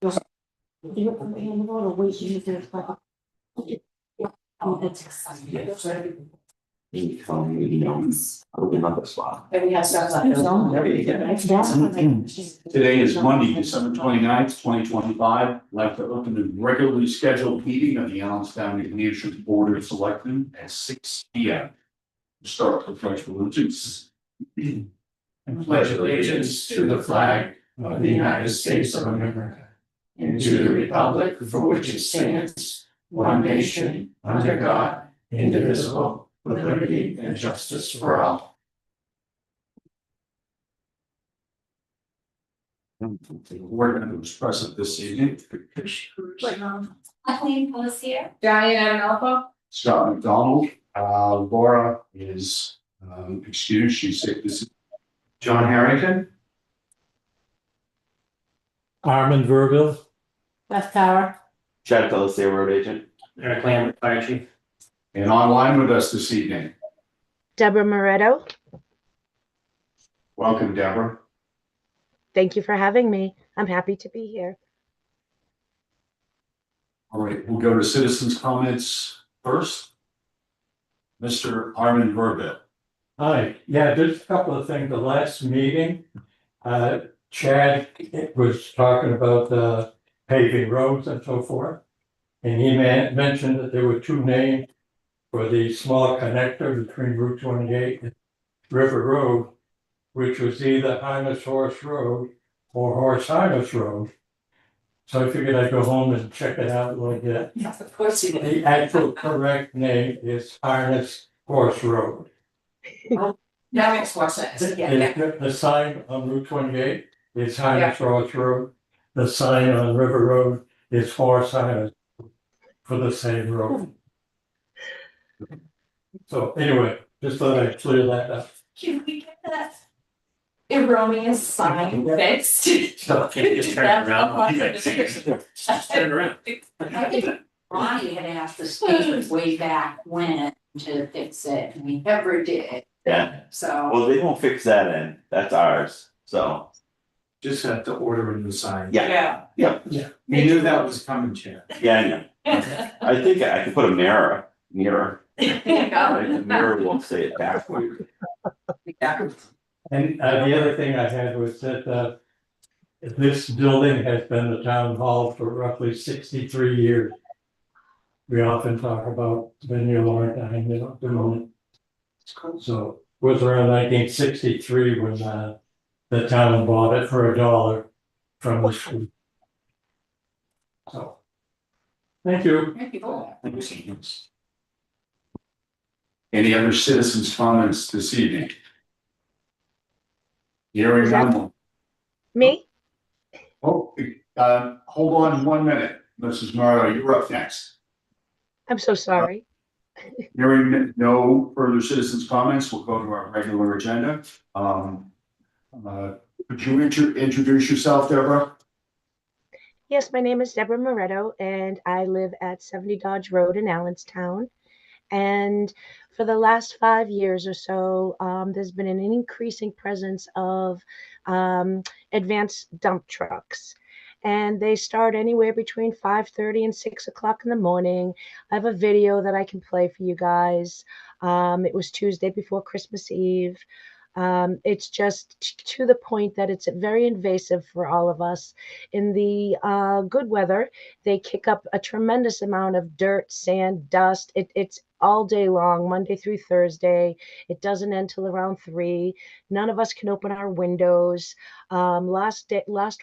You put me on the road or wait, you need to. Oh, that's exciting. Open up a spot. And we have stuff like Today is Monday, December 29th, 2025. I'd like to open the regularly scheduled meeting of the Allenstown Community Board of Selectmen at 6 P.M. Start with pledge of allegiance. Pledge allegiance to the flag of the United States of America and to the republic for which it stands, one nation, under God, indivisible, with liberty and justice for all. Board members present this evening. Kathleen was here. Diane Alpha. Scott McDonald, Laura is excused, she's sick. This is John Harrington. Armin Verville. Beth Tower. Chad Delacia, road agent. Eric Lambert, fire chief. And online with us this evening. Deborah Moretto. Welcome, Deborah. Thank you for having me. I'm happy to be here. All right, we'll go to citizens' comments first. Mr. Armin Verville. Hi, yeah, just a couple of things. The last meeting, Chad was talking about the paving roads and so forth. And he mentioned that there were two names for the small connector between Route 28 and River Road, which was either Hymas Horse Road or Horse Hymas Road. So I figured I'd go home and check it out a little bit. Yes, of course you did. The actual correct name is Harness Horse Road. That makes more sense. Yeah. The sign on Route 28 is Harness Horse Road. The sign on River Road is Horse Harness for the same road. So anyway, just thought I'd clear that up. Can we get that erroneous sign fixed? So can you just turn it around? Just turn it around. I think Ronnie had asked the state way back when to fix it, and we never did, Yeah, so. well, they won't fix that in, that's ours, so, Just have to order a new sign. yeah, You knew that was coming, Chad. yeah, I know. I think I could put a mirror, There you right? go. The mirror will say it backwards. And the other thing I had was that this building has been the town hall for roughly 63 years. We often talk about it's been here a long time, doing it. So it was around 1963 when the town bought it for $1 from the school. So, thank you. Any other citizens' comments this evening? Hearing none. Me? Oh, hold on 1 minute, Mrs. Marlowe, you're up next. I'm so sorry. Hearing no further citizens' comments, we'll go to our regular agenda. Could you introduce yourself, Deborah? Yes, my name is Deborah Moretto, and I live at 70 Dodge Road in Allenstown. And for the last 5 years or so, there's been an increasing presence of advanced dump trucks. And they start anywhere between 5:30 and 6 o'clock in the morning. I have a video that I can play for you guys. It was Tuesday before Christmas Eve. It's just to the point that it's very invasive for all of us. In the good weather, they kick up a tremendous amount of dirt, sand, dust. It's all day long, Monday through Thursday. It doesn't end till around 3. None of us can open our windows. Last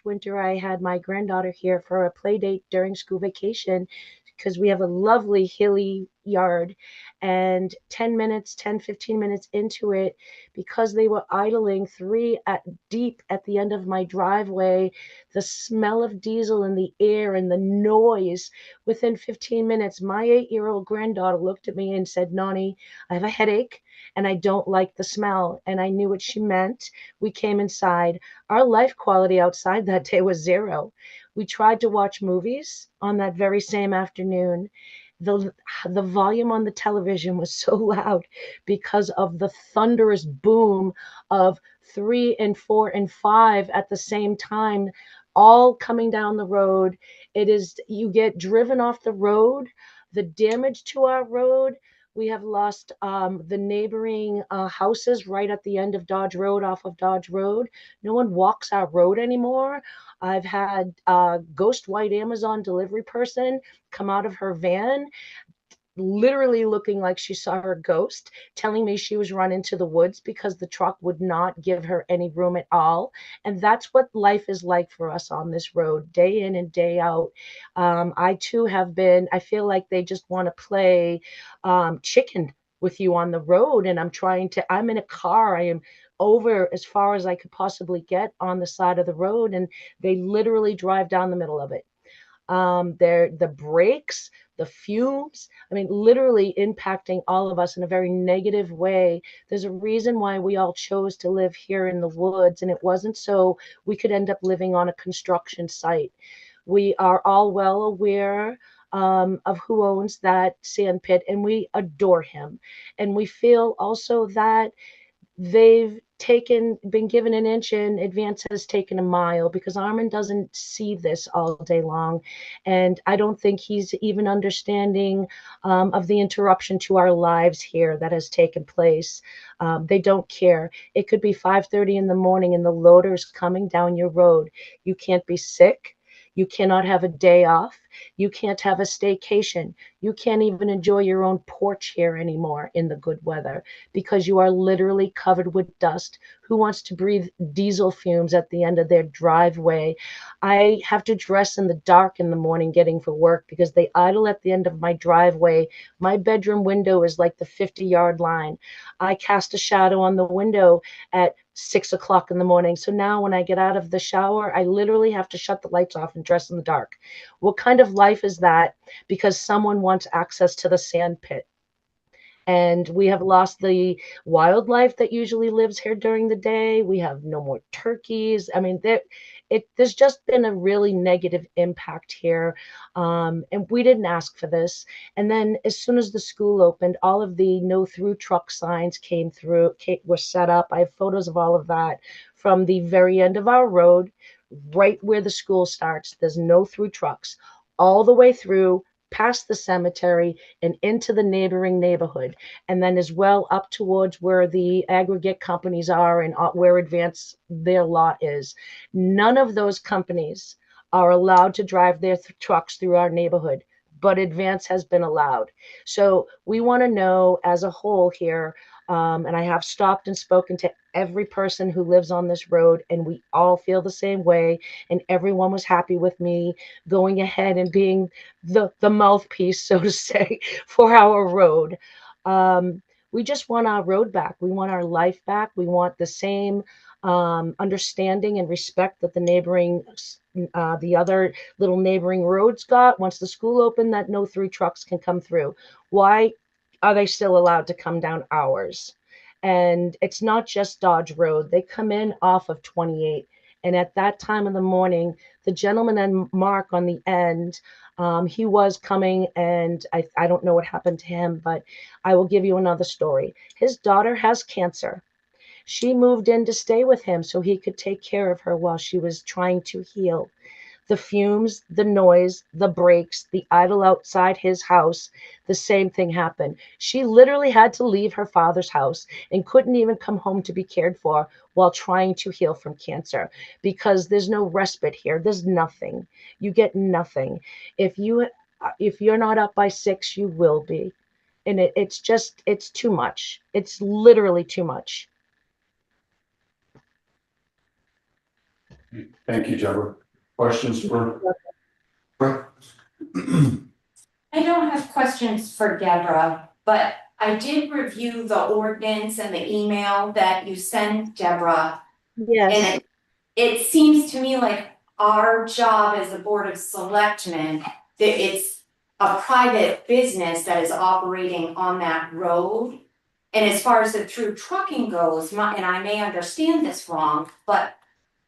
winter, I had my granddaughter here for a play date during school vacation because we have a lovely hilly yard. And 10 minutes, 10, 15 minutes into it, because they were idling 3 deep at the end of my driveway, the smell of diesel in the air and the noise, within 15 minutes, my 8-year-old granddaughter looked at me and said, "Nani, I have a headache and I don't like the smell." And I knew what she meant. We came inside. Our life quality outside that day was 0. We tried to watch movies on that very same afternoon. The volume on the television was so loud because of the thunderous boom of 3 and 4 and 5 at the same time, all coming down the road. It is, you get driven off the road, the damage to our road. We have lost the neighboring houses right at the end of Dodge Road, off of Dodge Road. No one walks our road anymore. I've had a ghost white Amazon delivery person come out of her van, literally looking like she saw her ghost, telling me she was run into the woods because the truck would not give her any room at all. And that's what life is like for us on this road, day in and day out. I too have been, I feel like they just want to play chicken with you on the road. And I'm in a car, I am over as far as I could possibly get on the side of the road, and they literally drive down the middle of it. The brakes, the fumes, I mean, literally impacting all of us in a very negative way. There's a reason why we all chose to live here in the woods, and it wasn't so we could end up living on a construction site. We are all well aware of who owns that sand pit, and we adore him. And we feel also that been given an inch and Advance has taken a mile, because Armin doesn't see this all day long. And I don't think he's even understanding of the interruption to our lives here that has taken place. They don't care. It could be 5:30 in the morning and the loader's coming down your road. You can't be sick. You cannot have a day off. You can't have a staycation. You can't even enjoy your own porch here anymore in the good weather, because you are literally covered with dust. Who wants to breathe diesel fumes at the end of their driveway? I have to dress in the dark in the morning getting for work because they idle at the end of my driveway. My bedroom window is like the 50-yard line. I cast a shadow on the window at 6 o'clock in the morning. So now when I get out of the shower, I literally have to shut the lights off and dress in the dark. What kind of life is that? Because someone wants access to the sand pit. And we have lost the wildlife that usually lives here during the day. We have no more turkeys. I mean, there's just been a really negative impact here. And we didn't ask for this. And then as soon as the school opened, all of the no through truck signs were set up. I have photos of all of that from the very end of our road, right where the school starts. There's no through trucks all the way through, past the cemetery and into the neighboring neighborhood, and then as well up towards where the aggregate companies are and where Advance their lot is. None of those companies are allowed to drive their trucks through our neighborhood, but Advance has been allowed. So we want to know as a whole here, and I have stopped and spoken to every person who lives on this road, and we all feel the same way, and everyone was happy with me going ahead and being the mouthpiece, so to say, for our road. We just want our road back. We want our life back. We want the same understanding and respect that the other little neighboring roads got once the school opened, that no through trucks can come through. Why are they still allowed to come down ours? And it's not just Dodge Road. They come in off of 28. And at that time of the morning, the gentleman and Mark on the end, he was coming, and I don't know what happened to him, but I will give you another story. His daughter has cancer. She moved in to stay with him so he could take care of her while she was trying to heal. The fumes, the noise, the brakes, the idle outside his house, the same thing happened. She literally had to leave her father's house and couldn't even come home to be cared for while trying to heal from cancer, because there's no respite here. There's nothing. You get nothing. If you're not up by 6, you will be. And it's too much. It's literally too much. Thank you, Deborah. Questions for? I don't have questions for Deborah, but I did review the ordinance and the email that you sent Deborah. Yes. And it seems to me like our job as a Board of Selectmen, that it's a private business that is operating on that road. And as far as the through trucking goes, and I may understand this wrong, but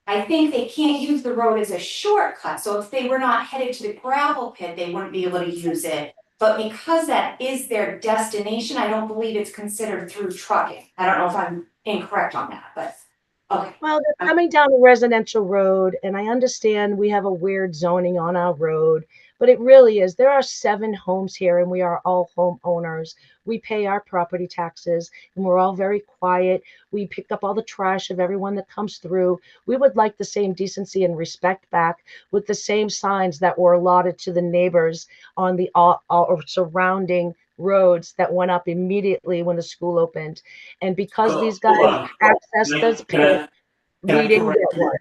I think they can't use the road as a shortcut. So if they were not headed to the gravel pit, they wouldn't be able to use it. But because that is their destination, I don't believe it's considered through trucking. I don't know if I'm incorrect on that, but Okay, Well, they're coming down a residential road, and I understand we have a weird zoning on our road, but it really is. There are 7 homes here, and we are all homeowners. We pay our property taxes, and we're all very quiet. We pick up all the trash of everyone that comes through. We would like the same decency and respect back with the same signs that were allotted to the neighbors on the all surrounding roads that went up immediately when the school opened. And because So, these guys hold on. accessed Can this I, can pit, I, can we I didn't correct get you? one.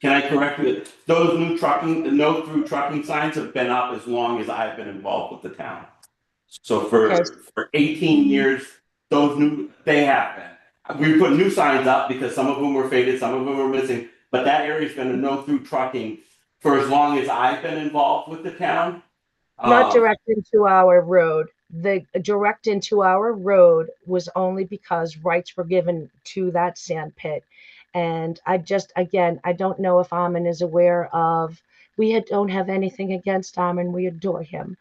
Can I correct you? Those new trucking, the no through trucking signs have been up as long as I've been involved with the town. So Okay. for 18 years, they have been. We put new signs up because some of them were faded, some of them were missing, but that area's been a no through trucking for as long as I've been involved with the town. Not Um, direct into our road. The direct into our road was only because rights were given to that sand pit. And I just, again, I don't know if Armin is aware of, don't have anything against Armin. We adore him.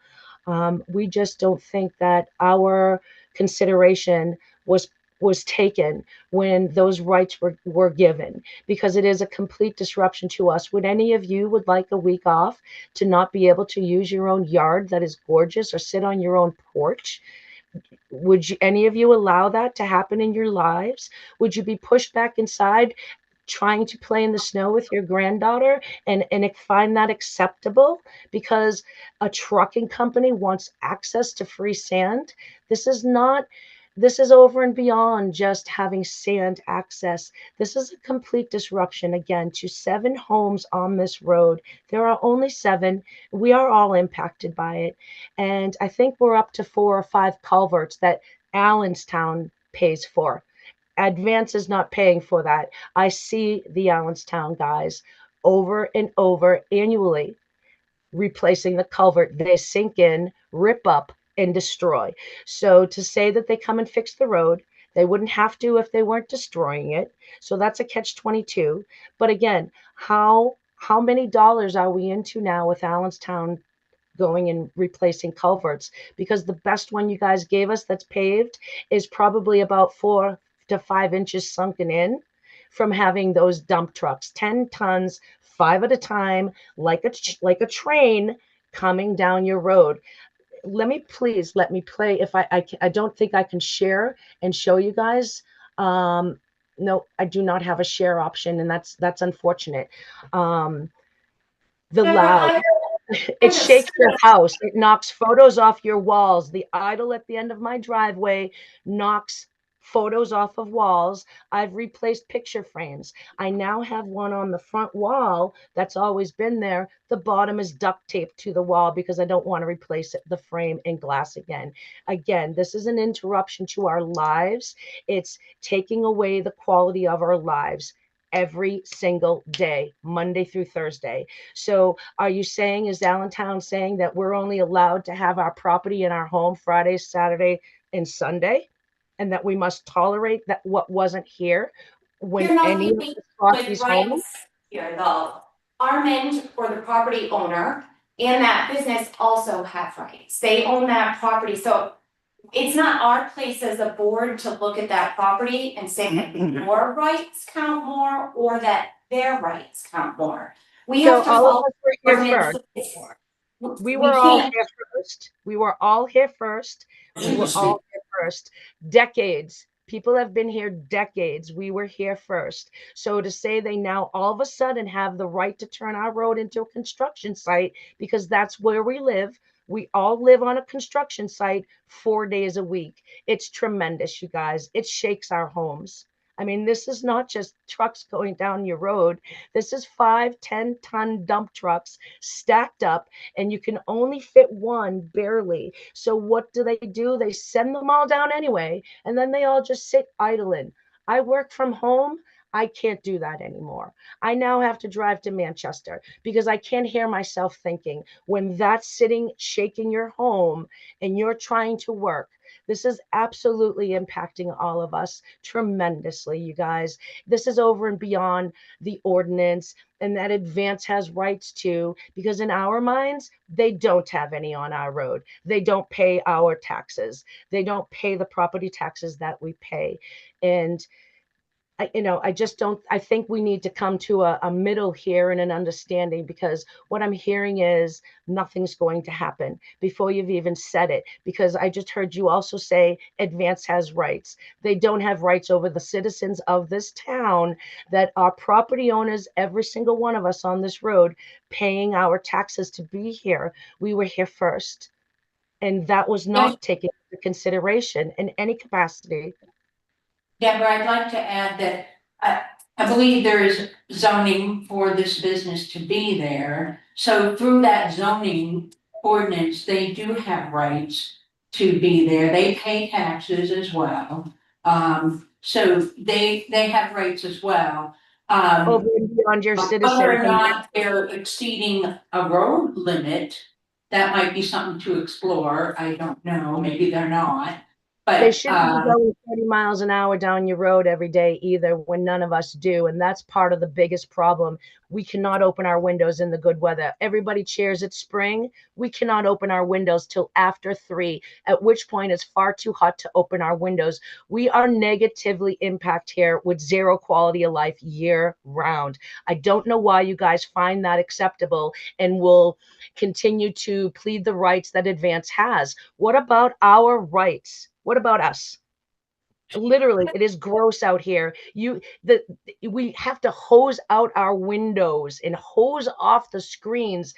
We just don't think that our consideration was was taken when those rights were given, because it is a complete disruption to us. Would any of you would like a week off to not be able to use your own yard that is gorgeous or sit on your own porch? Would you, any of you allow that to happen in your lives? Would you be pushed back inside trying to play in the snow with your granddaughter and find that acceptable because a trucking company wants access to free sand? This is not, this is over and beyond just having sand access. This is a complete disruption again to 7 homes on this road. There are only 7. We are all impacted by it. And I think we're up to 4 or 5 culverts that Allenstown pays for. Advance is not paying for that. I see the Allenstown guys over and over annually replacing the culvert. They sink in, rip up, and destroy. So to say that they come and fix the road, they wouldn't have to if they weren't destroying it. So that's a catch 22. But again, how many dollars are we into now with Allenstown going and replacing culverts? Because the best one you guys gave us that's paved is probably about 4 to 5 inches sunken in from having those dump trucks, 10 tons, 5 at a time, like a train coming down your road. Let me play. If I don't think I can share and show you guys. No, I do not have a share option, and that's unfortunate. The loud, Deborah, it I'm shakes just, your house. It knocks photos off your walls. The idol at the end of my driveway knocks photos off of walls. I've replaced picture frames. I now have one on the front wall that's always been there. The bottom is duct taped to the wall because I don't want to replace the frame in glass again. Again, this is an interruption to our lives. It's taking away the quality of our lives every single day, Monday through Thursday. So are you saying, is Allentown saying that we're only allowed to have our property in our home Friday, Saturday, and Sunday? And that we must tolerate that what wasn't here when you're not any of dealing us bought with these homes? rights here, though. Armand or the property owner and that business also have rights. They own that property, so it's not our place as a board to look at that property and say that your rights count more or that their rights count more. We So have to all of follow us were here ordinance. first. We We were all can't, here first. We were all here first. We were all here first. Decades. People have been here decades. We were here first. So to say they now all of a sudden have the right to turn our road into a construction site because that's where we live. We all live on a construction site 4 days a week. It's tremendous, you guys. It shakes our homes. I mean, this is not just trucks going down your road. This is 5, 10-ton dump trucks stacked up, and you can only fit one barely. So what do? They send them all down anyway, and then they all just sit idling. I work from home. I can't do that anymore. I now have to drive to Manchester because I can't hear myself thinking when that's sitting shaking your home and you're trying to work. This is absolutely impacting all of us tremendously, you guys. This is over and beyond the ordinance and that Advance has rights to, because in our minds, they don't have any on our road. They don't pay our taxes. They don't pay the property taxes that we pay. And I just don't, I think we need to come to a middle here and an understanding, because what I'm hearing is nothing's going to happen before you've even said it. Because I just heard you also say Advance has rights. They don't have rights over the citizens of this town that are property owners, every single one of us on this road, paying our taxes to be here. We were here first. And that was not taken into consideration in any capacity. Deborah, I'd like to add that I believe there is zoning for this business to be there. So through that zoning ordinance, they do have rights to be there. They pay taxes as well. So they have rights as well. Over and beyond your Whether citizen. or not they're exceeding a road limit, that might be something to explore. I don't know, maybe they're not. They But shouldn't be going 30 miles an hour down your road every day either, when none of us do. And that's part of the biggest problem. We cannot open our windows in the good weather. Everybody cheers it's spring. We cannot open our windows till after 3, at which point it's far too hot to open our windows. We are negatively impacted here with zero quality of life year round. I don't know why you guys find that acceptable and will continue to plead the rights that Advance has. What about our rights? What about us? Literally, it is gross out here. We have to hose out our windows and hose off the screens.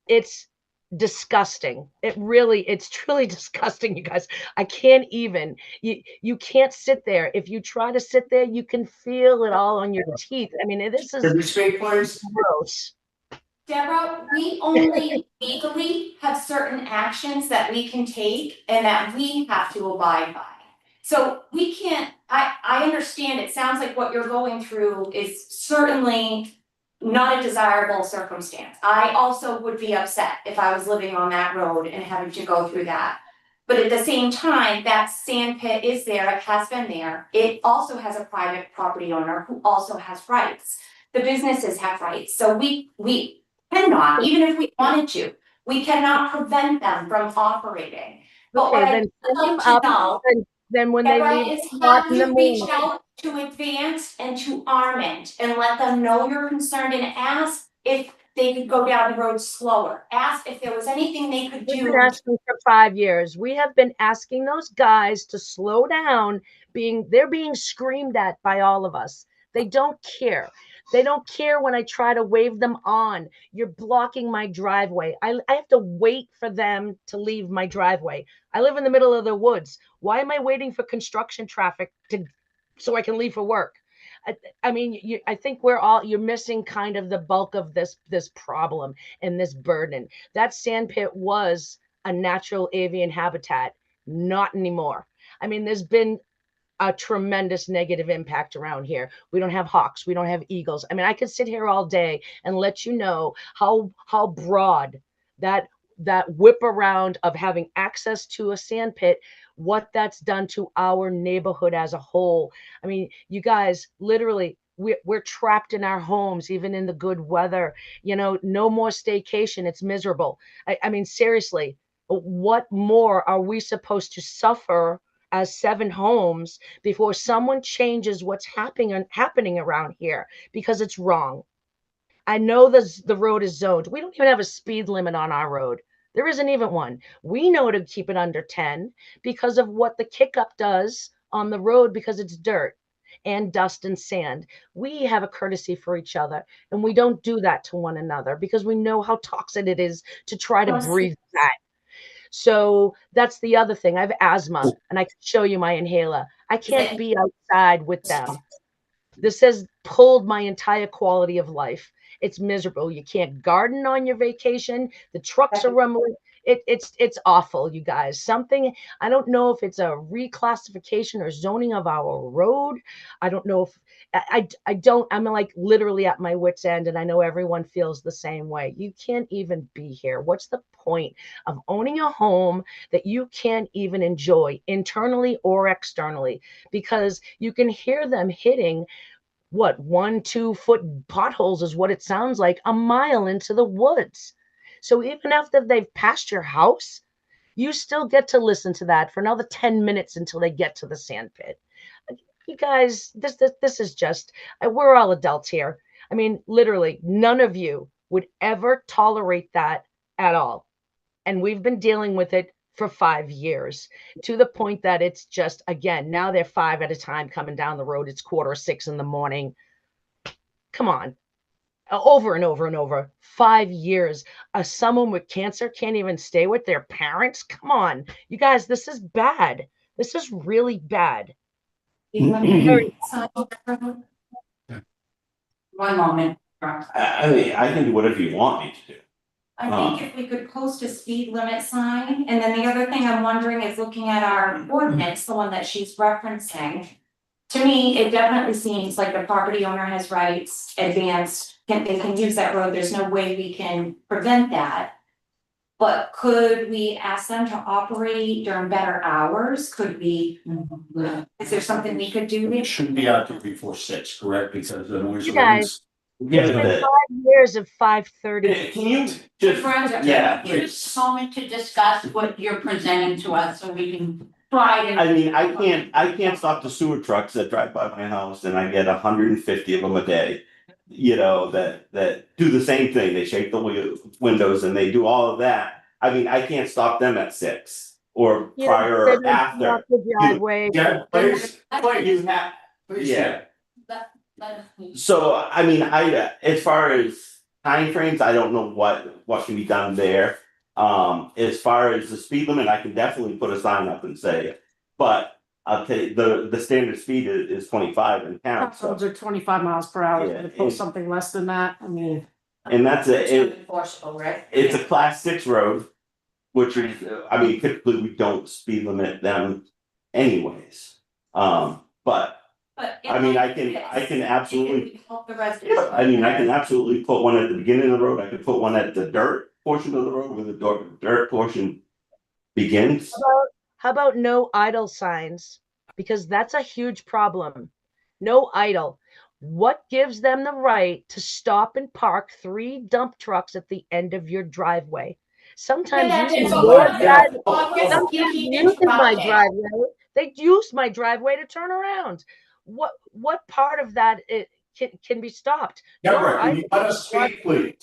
It's disgusting. It's truly disgusting, you guys. I can't even. You can't sit there. If you try to sit there, you can feel it all on your teeth. I mean, this is Can we speak, please? gross. Deborah, we only legally have certain actions that we can take and that we have to abide by. So we can't, I understand, it sounds like what you're going through is certainly not a desirable circumstance. I also would be upset if I was living on that road and having to go through that. But at the same time, that sand pit is there, it has been there. It also has a private property owner who also has rights. The businesses have rights, so we cannot, even if we wanted to, we cannot prevent them from operating. But what Okay, I'd then send like them to up. know, Then when they Deborah, leave, is not have in the you reached morning. out to Advance and to Armand and let them know you're concerned and ask if they could go down the road slower? Ask if there was anything they could We've do. been asking for 5 years. We have been asking those guys to slow down. They're being screamed at by all of us. They don't care. They don't care when I try to wave them on. You're blocking my driveway. I have to wait for them to leave my driveway. I live in the middle of the woods. Why am I waiting for construction traffic so I can leave for work? I mean, I think you're missing kind of the bulk of this problem and this burden. That sand pit was a natural avian habitat, not anymore. I mean, there's been a tremendous negative impact around here. We don't have hawks, we don't have eagles. I mean, I could sit here all day and let you know how broad that whip around of having access to a sand pit, what that's done to our neighborhood as a whole. I mean, you guys, literally, we're trapped in our homes, even in the good weather. No more staycation. It's miserable. I mean, seriously, what more are we supposed to suffer as 7 homes before someone changes what's happening around here, because it's wrong? I know the road is zoned. We don't even have a speed limit on our road. There isn't even one. We know to keep it under 10 because of what the kickup does on the road, because it's dirt and dust and sand. We have a courtesy for each other, and we don't do that to one another because we know how toxic it is to try to breathe that. So that's the other thing. I have asthma, and I can show you my inhaler. I can't be outside with them. This has pulled my entire quality of life. It's miserable. You can't garden on your vacation. The trucks are rumbling. It's awful, you guys. I don't know if it's a reclassification or zoning of our road. I don't know if I'm like literally at my wit's end, and I know everyone feels the same way. You can't even be here. What's the point of owning a home that you can't even enjoy internally or externally? Because you can hear them hitting 1-2 foot potholes is what it sounds like a mile into the woods. So even after they've passed your house, you still get to listen to that for another 10 minutes until they get to the sand pit. you guys, this is just, we're all adults here. I mean, literally, none of you would ever tolerate that at all. And we've been dealing with it for 5 years, to the point that it's just, again, now they're 5 at a time coming down the road. It's 5:45 in the morning. Come on. Over and over and over. 5 years. Someone with cancer can't even stay with their parents. Come on, you guys, this is bad. This is really bad. One moment. I mean, I can do whatever you want me to do. I think if we could post a speed limit sign, and then the other thing I'm wondering is looking at our ordinance, the one that she's referencing. To me, it definitely seems like the property owner has rights, advanced, they can use that road, there's no way we can prevent that. But could we ask them to operate during better hours? Could we, is there something we could do? It shouldn't be out there before 6, correct? Because the noise You guys, ordinance. Yeah, It's but been 5 years of 5:30. can you just, yeah, Just a moment to discuss what you're presenting to us so we can try to. I mean, I can't stop the sewer trucks that drive by my house and I get 150 of them a day. You know, that do the same thing, they shake the windows and they do all of that. I mean, I can't stop them at 6 or You know, prior they or don't after. block the driveway. Yeah, please, You have, please. yeah. So, I mean, as far as timeframes, I don't know what can be done there. As far as the speed limit, I can definitely put a sign up and say, but I'll tell you, the standard speed is 25 in town, so. Roads are 25 miles per hour, Yeah, if they post something less than that, I mean. And that's It's enforceable, right? it's a class 6 road, which is, I mean, typically we don't speed limit them anyways. But But. I mean, I can absolutely, Help the residents. I mean, I can absolutely put one at the beginning of the road, I could put one at the dirt portion of the road where the dirt portion begins. How about no idle signs? Because that's a huge problem. No idle. What gives them the right to stop and park 3 dump trucks at the end of your driveway? Sometimes using It's your a- driveway, August, sometimes you keep using my interrupting. driveway, they use my driveway to turn around. What part of that it can be stopped? Deborah, can I- you let us speak, please?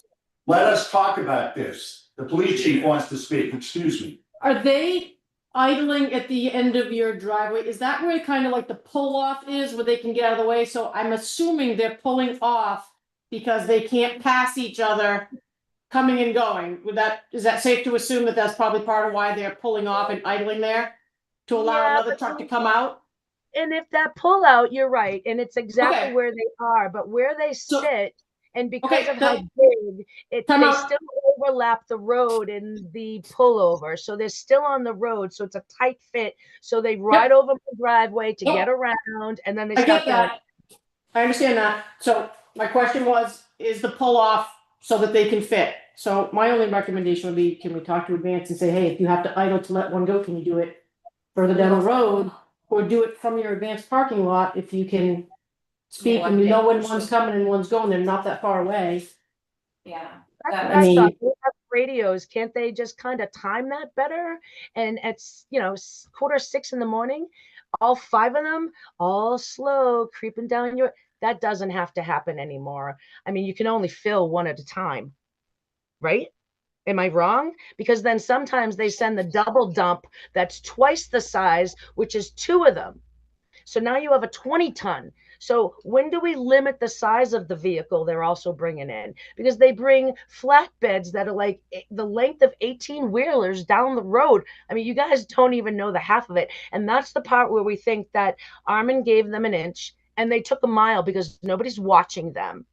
Let us talk about this. The police chief wants to speak, excuse me. Are they idling at the end of your driveway? Is that where kind of like the pull off is, where they can get out of the way? So I'm assuming they're pulling off because they can't pass each other coming and going. Is that safe to assume that that's probably part of why they're pulling off and idling there? To allow Yeah, another but- truck to come out? And if that pull out, you're right, and it's exactly Okay. where they are, but where they So- sit, and because Okay, of how big, they Time out. still overlap the road and the pullover, so they're still on the road, so it's a tight fit, so they ride over the driveway to Yep. get around, and then they I start get that. I understand that. So my question was, is the pull off so that they can fit? So my only recommendation would be, can we talk to Advance and say, hey, if you have to idle to let one go, can you do it further down the road? Or do it from your Advance parking lot if you can speak and you know when one's coming and one's going, they're not that far away. Yeah. That's what I I mean- thought. They have radios, can't they just kind of time that better? And it's, 5:45 in the morning, all 5 of them, all slow, creeping down that doesn't have to happen anymore. I mean, you can only fill one at a time, right? Am I wrong? Because then sometimes they send the double dump that's twice the size, which is 2 of them. So now you have a 20-ton. So when do we limit the size of the vehicle they're also bringing in? Because they bring flatbeds that are like the length of 18 wheelers down the road. I mean, you guys don't even know the half of it. And that's the part where we think that Armin gave them an inch and they took a mile because nobody's watching them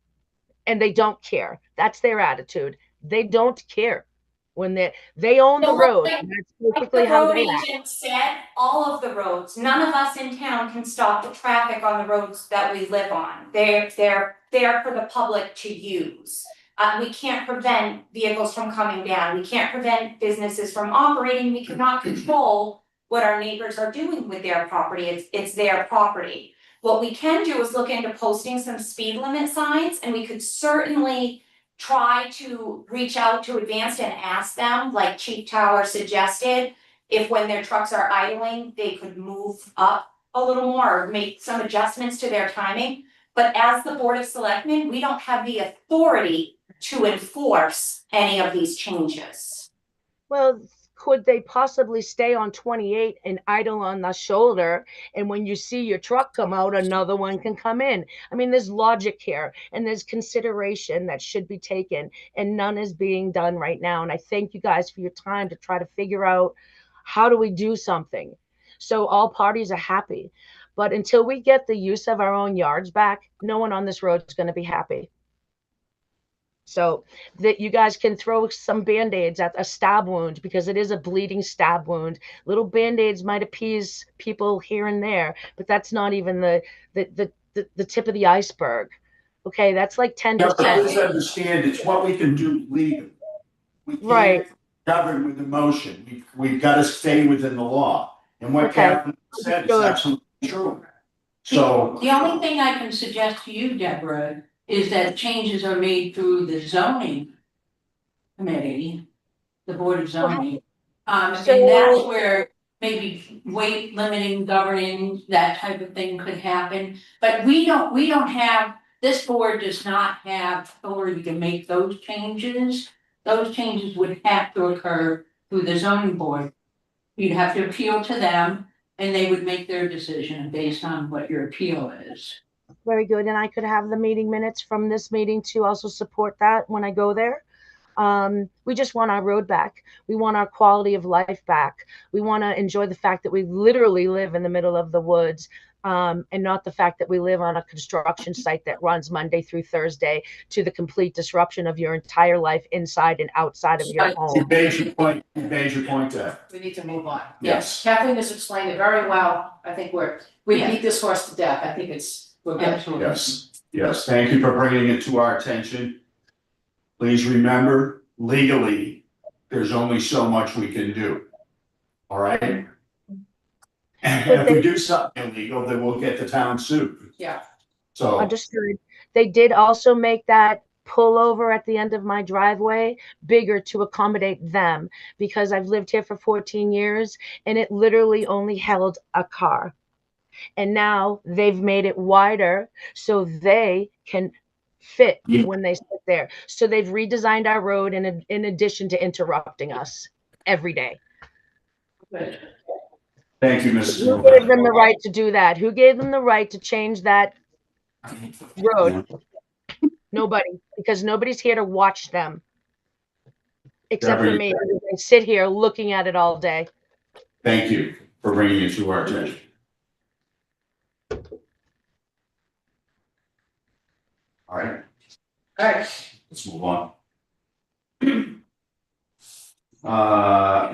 and they don't care. That's their attitude. They don't care when they own the So, road. like- And that's Like basically the how road they act. agent said, all of the roads, none of us in town can stop the traffic on the roads that we live on. They're there for the public to use. We can't prevent vehicles from coming down, we can't prevent businesses from operating, we cannot control what our neighbors are doing with their property, it's their property. What we can do is look into posting some speed limit signs, and we could certainly try to reach out to Advanced and ask them, like Chief Tower suggested, if when their trucks are idling, they could move up a little more, or make some adjustments to their timing. But as the Board of Selectmen, we don't have the authority to enforce any of these changes. Well, could they possibly stay on 28 and idle on the shoulder? And when you see your truck come out, another one can come in. I mean, there's logic here and there's consideration that should be taken, and none is being done right now. And I thank you guys for your time to try to figure out how do we do something so all parties are happy. But until we get the use of our own yards back, no one on this road is going to be happy. So that you guys can throw some band-aids at a stab wound, because it is a bleeding stab wound. Little band-aids might appease people here and there, but that's not even the tip of the iceberg. Okay, that's like 10%. Yeah, but please understand, it's what we can do legally. We Right. can't govern with emotion. We've got to stay within the law. And what Okay. Catherine said is Good. absolutely true. So. The only thing I can suggest to you, Deborah, is that changes are made through the zoning committee, the Board of Zoning. And that's where maybe weight limiting, governing, that type of thing could happen. But we don't have, this board does not have authority to make those changes. Those changes would have to occur through the zoning board. You'd have to appeal to them and they would make their decision based on what your appeal is. Very good. And I could have the meeting minutes from this meeting to also support that when I go there. We just want our road back. We want our quality of life back. We want to enjoy the fact that we literally live in the middle of the woods, and not the fact that we live on a construction site that runs Monday through Thursday, to the complete disruption of your entire life inside and outside of your home. You made your point, there. We need to move on. Yes. Kathleen has explained it very well. I think we beat this horse to death. I think we're good. Absolutely. Yes, thank you for bringing it to our attention. Please remember, legally, there's only so much we can do. All right? And if we do something illegal, then we'll get the town sued. Yeah. So. Understood. They did also make that pullover at the end of my driveway bigger to accommodate them, because I've lived here for 14 years and it literally only held a car. And now they've made it wider so they can fit when they sit there. So they've redesigned our road in addition to interrupting us every day. Good. Thank you, Mrs. Who gave them the right to do that? Who gave them the right to change that road? Nobody, because nobody's here to watch them. Except for me. I sit here looking at it all day. Thank you for bringing it to our attention. All right. All right. Let's move on.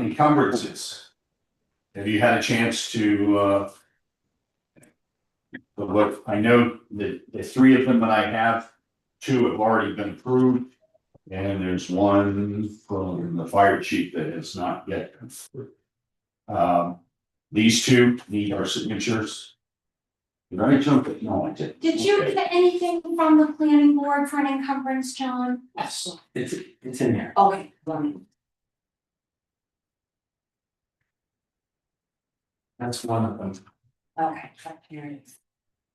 Encumbrances. Have you had a chance to look? I know that the three of them that I have, two have already been approved, and there's one from the fire chief that has not yet been approved. These two need our signatures. Did I jump it? No, I didn't. Did you Okay. get anything from the planning board for an encumbrance, John? Yes, it's in there. Okay, let me. That's one of them. Okay.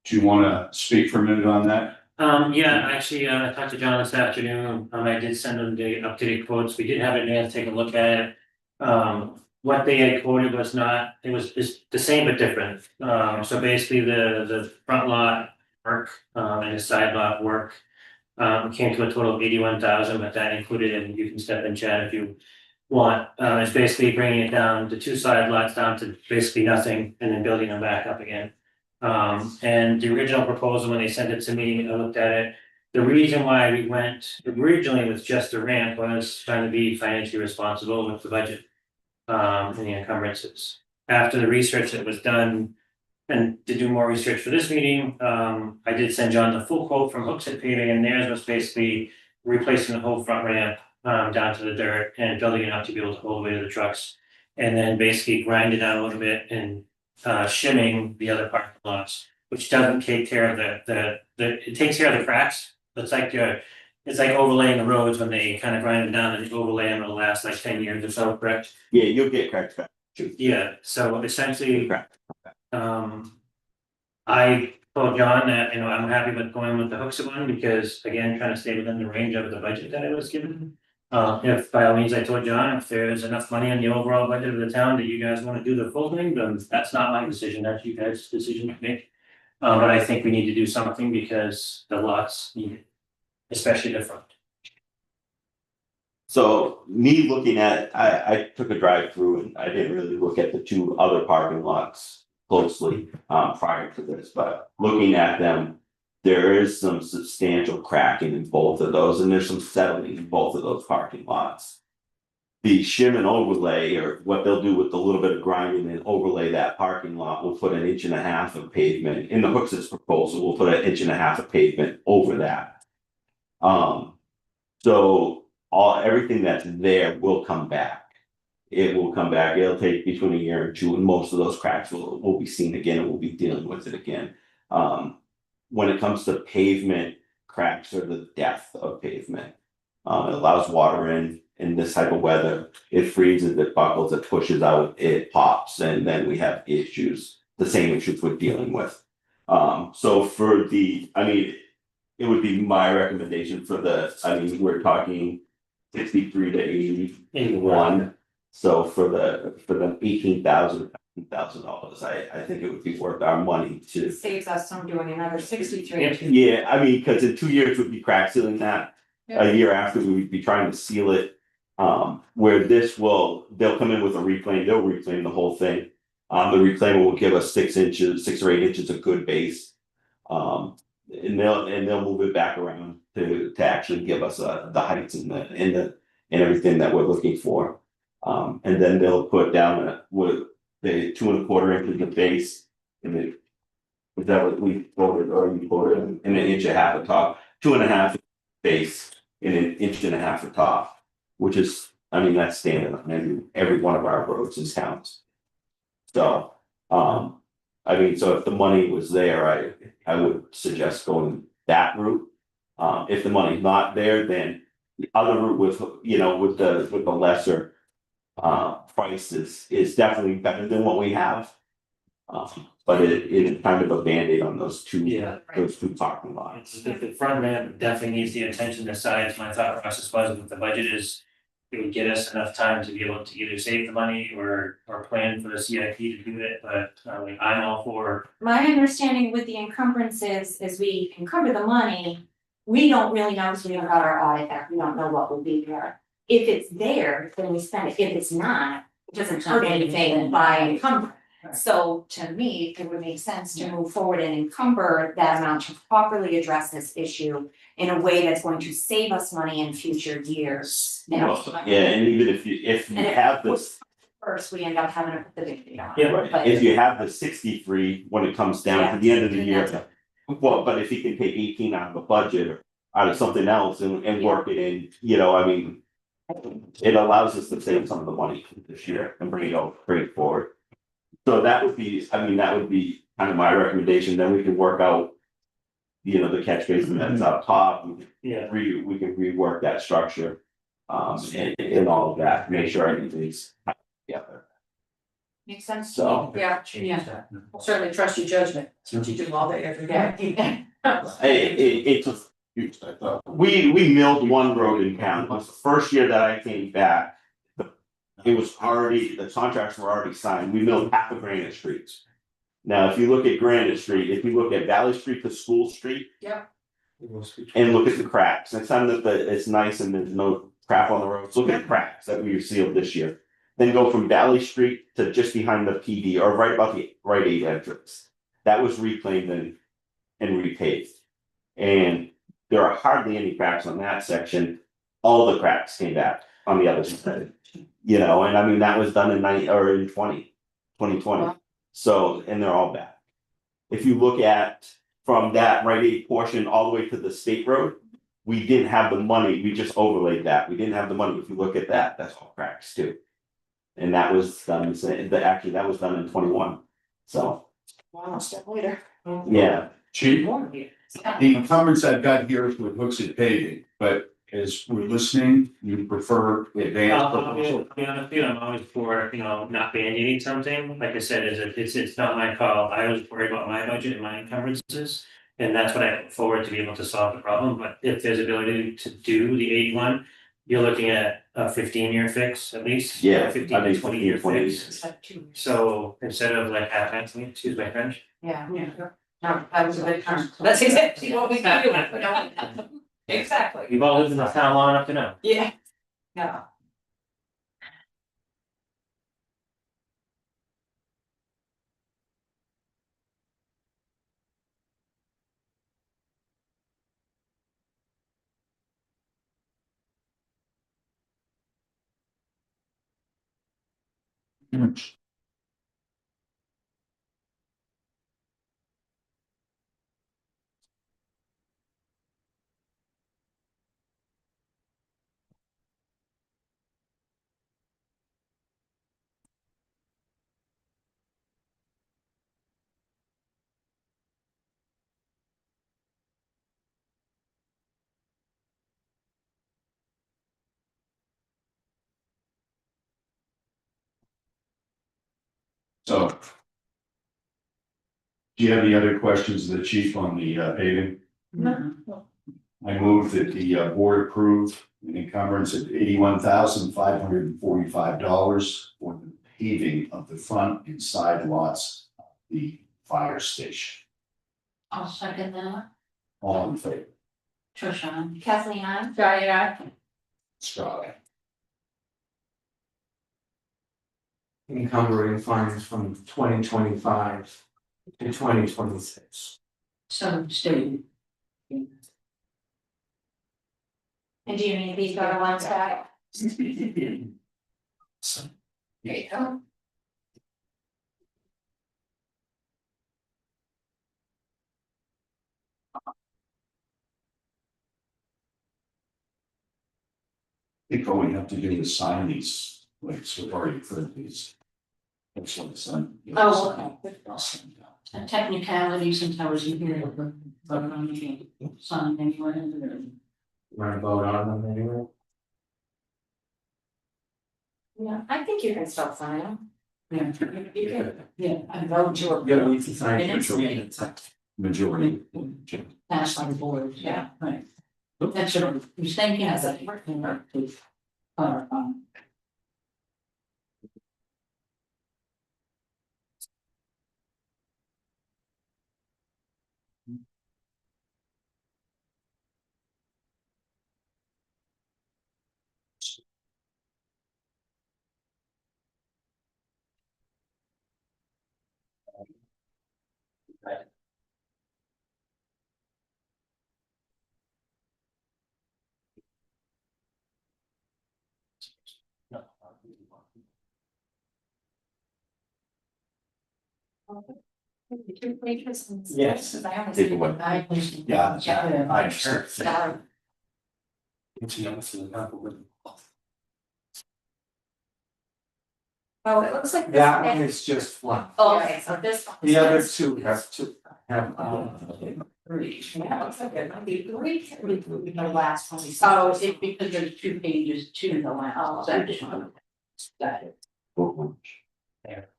Do you want to speak for a minute on that? Yeah, actually, I talked to John this afternoon, I did send him the up-to-date quotes, we did have it there to take a look at it. What they had quoted was not, it's the same but different, so basically the front lot work, and the side lot work. Came to a total of 81,000, but that included, and you can step in, Chad, if you want, it's basically bringing it down, the two side lots down to basically nothing, and then building them back up again. And the original proposal, when they sent it to me, I looked at it. The reason why we went originally with just a ramp was trying to be financially responsible with the budget. And the encumbrances. After the research that was done, and to do more research for this meeting, I did send John the full quote from Hooksett Paving, and theirs was basically replacing the whole front ramp down to the dirt and building it up to be able to hold the weight of the trucks. And then basically grind it down a little bit and shimming the other parking lots, which doesn't take care of it takes care of the cracks. It's like overlaying the roads when they kind of grind them down and overlay them, it'll last like 10 years or so, correct? Yeah, you'll get cracked back. Yeah, so essentially, I told John that, I'm happy with going with the Hooksett one because again, trying to stay within the range of the budget that I was given. If by all means, I told John, if there's enough money in the overall budget of the town that you guys wanna do the full thing, then that's not my decision, that's you guys' decision to make. But I think we need to do something because the lots need it, especially the front. So me looking at, I took a drive through and I didn't really look at the two other parking lots closely prior to this, but looking at them. There is some substantial cracking in both of those, and there's some settling in both of those parking lots. The shim and overlay, or what they'll do with a little bit of grinding and overlay that parking lot, will put 1.5 inches of pavement. In the Hooks's proposal, we'll put 1.5 inches of pavement over that. So everything that's there will come back. It will come back. It'll take between a year and two, and most of those cracks will be seen again, and we'll be dealing with it again. When it comes to pavement, cracks are the death of pavement. It allows water in this type of weather. It freezes, it buckles, it pushes out, it pops, and then we have issues, the same issues we're dealing with. So for it would be my recommendation for we're talking 63 to 81. So for the $18,000 I think it would be worth our money to. Saves us from doing another 63. Yeah, because in 2 years we'd be crack sealing that. A year after we would be trying to seal it. Where they'll come in with a reclaim, they'll reclaim the whole thing. The reclaimer will give us 6 or 8 inches of good base. And they'll move it back around to actually give us the heights and everything that we're looking for. And then they'll put down with the 2 1/4 inches of base, and it was that what we quoted, or you quoted, and 1.5 inches at top, 2.5 base and 1.5 inches at top, which is, that's standard on every one of our roads in towns. So, so if the money was there, I would suggest going that route. If the money's not there, then the other route with the lesser prices is definitely better than what we have. But it is kind of a Band-Aid on those two parking lots. The front end definitely needs the attention to size. My thought process was with the budget is it would get us enough time to be able to either save the money or plan for the CIP to do it, but I'm all for. My understanding with the encumbrances is we encumber the money, we don't really know until we got our audit back, we don't know what will be there. If it's there, then we spend it, if it's not, it doesn't hurt anything by encumber. So to me, it would make sense to move forward and encumber that amount to properly address this issue in a way that's going to save us money in future years. Yeah, and even if you have this. First, we end up having to put the big thing on. Yeah, right. If you have the 63 when it comes down to the end of the year, but if you can take 18 out of the budget or out of something else and work it in, it allows us to save some of the money this year and bring it forward. So that would be kind of my recommendation. Then we can work out, the catch basin that's up top. We can rework that structure, and all of that, make sure everything's together. Makes sense. So Yeah, I'll certainly trust your judgment, since you do all that every day. it's just. We milled one road in town. It was the first year that I came back. The contracts were already signed. We milled half of Granite Street. Now, if you look at Granite Street, if you look at Valley Street to School Street. Yep. And look at the cracks. Next time that it's nice and there's no crap on the roads, look at the cracks that we sealed this year. Then go from Valley Street to just behind the PD, or right about the Rite Aid entrance. That was reclaimed and repaved. And there are hardly any cracks on that section. All the cracks came back on the other side. And that was done in 2020. Wow. So, and they're all back. If you look at from that Rite Aid portion all the way to the state road, we didn't have the money, we just overlaid that. We didn't have the money. If you look at that, that's all cracks too. And that was done, that was done in 21. So. Wow, step later. Yeah. Chief, the comments I've got here is with Hooksett paving, but as we're listening, you prefer advanced proposal? I'll be honest with you, I'm always for, not mandating something, like I said, it's not my call, I was worried about my budget and my encumbrances. And that's what I look forward to be able to solve the problem, but if there's ability to do the 81, you're looking at a 15-year fix at least. Yeah, 15 I to think 20-year 20 fix. It's like 2 years. So instead of like half, excuse my French. Yeah. No, that was a good term. That's exactly what we do. Exactly. You've all lived in this town long enough to know. Yeah. Yeah. So. Do you have any other questions of the chief on the paving? No. I move that the board approve an encumbrance of $81,545 for the paving of the front and side lots of the fire station. I'll second that. All in favor? Trisha. Kathleen, I. Sorry, Scott. Encumbering funds from 2025 to 2026. So stay. And do you need these other ones back? So, There you go. I think all we have to do is sign these, like, so we've already put these. That's what it's done. Oh, okay. I'll send it out. A technicality since I was here, but I'm sign anyway. Want to vote on them anyway? Yeah, I think you can still sign them. Yeah. You can Yeah, I vote to approve. You don't need to sign Minutes? Majority. passed on the board, yeah, right. That's what I was thinking, I was working up to. Yes. Take it away. Yeah, I understand. It's young, so not with- Oh, it looks like this That one. one is just one. Oh, okay, so this one. The other two have to have. Yeah, it looks like it might be three. The last one. Oh, it because there's 2 pages to the last section. Got it. There.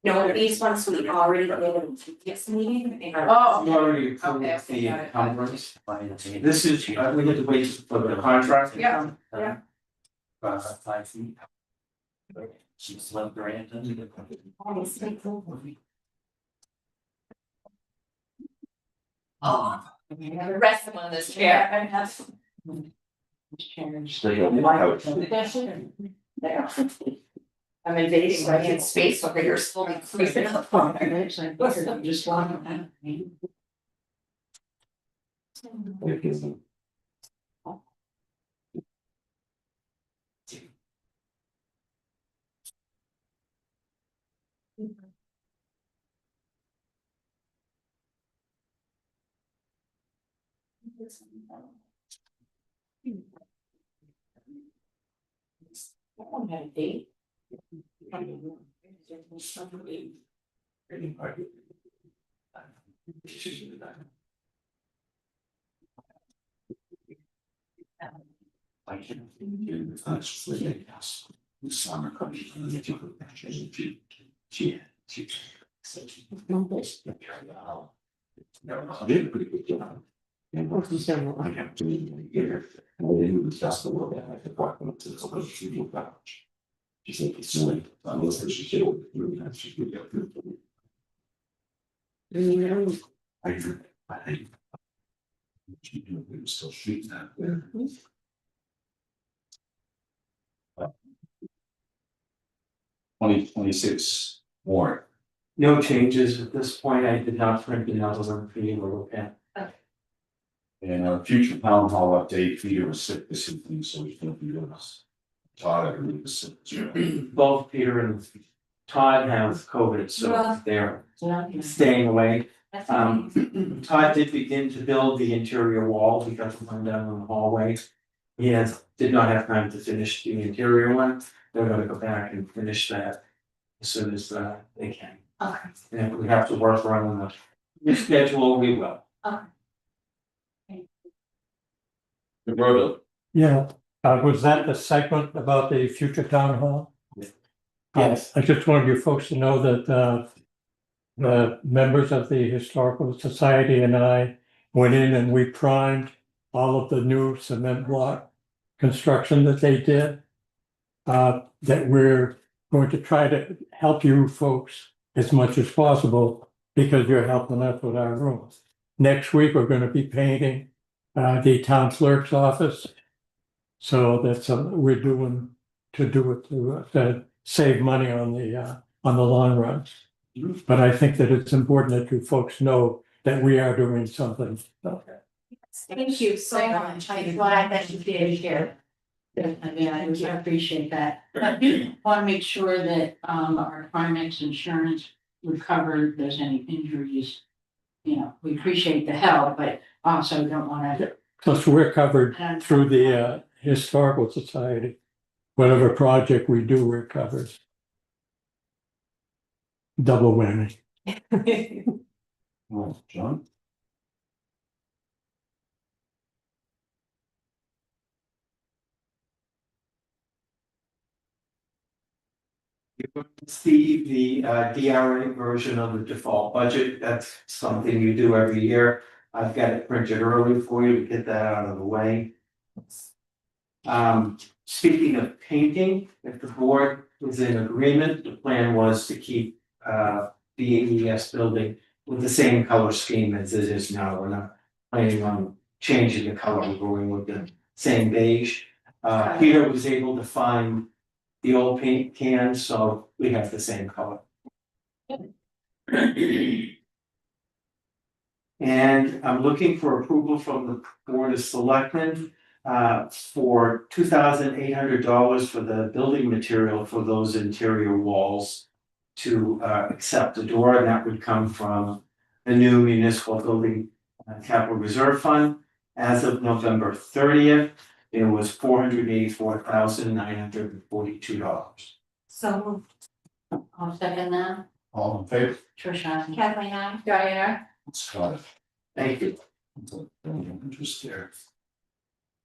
No, these ones we already did in the previous meeting. Oh, You already approved Okay, the got it. encumbrance. This is, we get to wait for the contract. Yeah, yeah. 5 feet. She's love grant. Oh, the rest of them on this chair. Stay on the couch. There. I'm invading my own space over here, slowly creeping up on it. Just one. Did a pretty good job. And what he said, I have to leave a year. And then he was just a little bit like the department to the school college. She said, it's silly, unless she said, she could get through. I agree. I think. She knew we were still shooting that there. 2026 warrant. No changes at this point. I did not print another one for you to look at. And our future town hall update, Peter was sick this evening, so he's gonna be with us. Todd, I believe, is sick as well. Both Peter and Todd have COVID, so they're staying away. Todd did begin to build the interior wall. We got the one down in the hallway. He did not have time to finish the interior one. They're gonna go back and finish that as soon as they can. Okay. And if we have to work around the schedule, we will. Roberto. Yeah, was that the segment about the future town hall? Yes. I just wanted you folks to know that the members of the Historical Society and I went in and we primed all of the new cement block construction that they did. That we're going to try to help you folks as much as possible because you're helping us with our rooms. Next week, we're going to be painting the town clerk's office. So that's we're doing to save money on the long run. But I think that it's important that you folks know that we are doing something. Thank you so much. I'm glad that you did here. I mean, I appreciate that. I do want to make sure that our Primex insurance would cover if there's any injuries. You know, we appreciate the help, but also don't want to. Plus, we're covered through the Historical Society. Whatever project we do, we're covered. Double whammy. Well, John? See the DRA version of the default budget. That's something you do every year. I've got it printed early for you to get that out of the way. Speaking of painting, if the board was in agreement, the plan was to keep the AES building with the same color scheme as it is now. We're not planning on changing the color. We're going with the same beige. Peter was able to find the old paint can, so we have the same color. And I'm looking for approval from the Board of Selectmen for $2,800 for the building material for those interior walls to accept the door, and that would come from the new municipal building capital reserve fund. As of November 30th, it was $484,942. So moved. I'll second that. All in favor? Trisha. Kathleen, I. Diana, Scott. Thank you. Interest there.